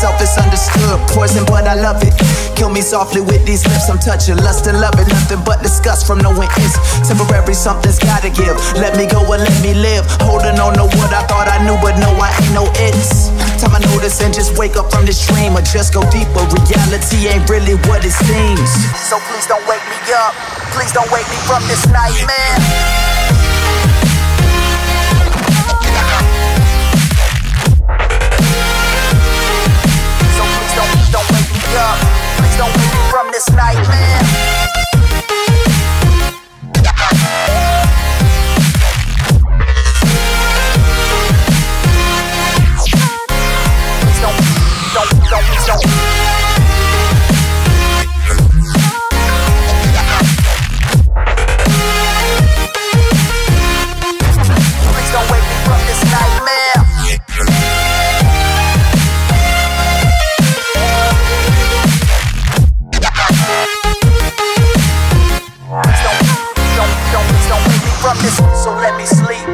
myself, it's understood. Poison, but I love it. Kill me softly with these lips I'm touching. Lust and love it, nothing but disgust from knowing it's temporary, something's gotta give. Let me go and let me live. Holding on to what I thought I knew, but no, I ain't no it's. Time I notice and just wake up from this dream, or just go deeper. Reality ain't really what it seems. So please don't wake me up. Please don't wake me from this nightmare. Please don't wake me from this nightmare. Please don't. Please don't wake me from this nightmare. So let me sleep.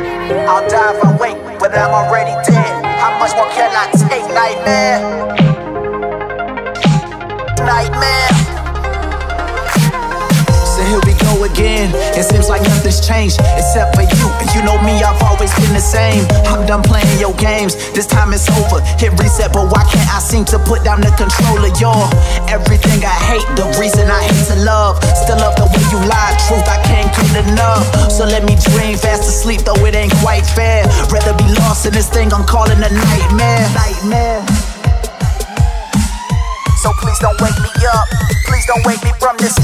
I'll die if I wake, but I'm already dead. How much more can I take? Nightmare. Nightmare. So here we go again. It seems like nothing's changed except for you. And you know me, I've always been the same. I'm done playing your games. This time it's over. Hit reset, but why can't I seem to put down the controller? You're everything I hate, the reason I hate to love. Still love the way you lie. Truth, I can't get enough. So let me dream fast asleep, though it ain't quite fair. Rather be lost in this thing I'm calling a nightmare. Nightmare. So please don't wake me up. Please don't wake me from this.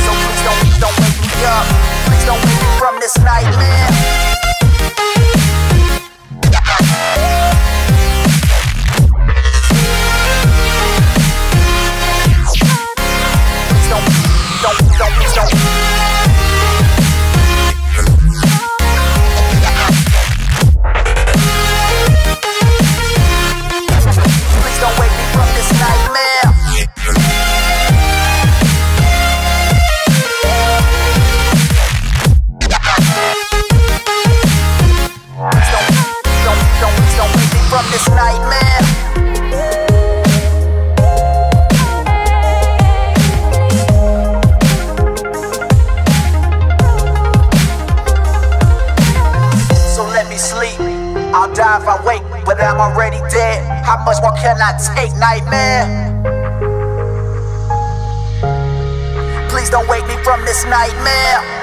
So please don't wake me up. Please don't wake me from this nightmare. I'll die if I wake, but I'm already dead. How much more can I take? Nightmare. Please don't wake me from this nightmare.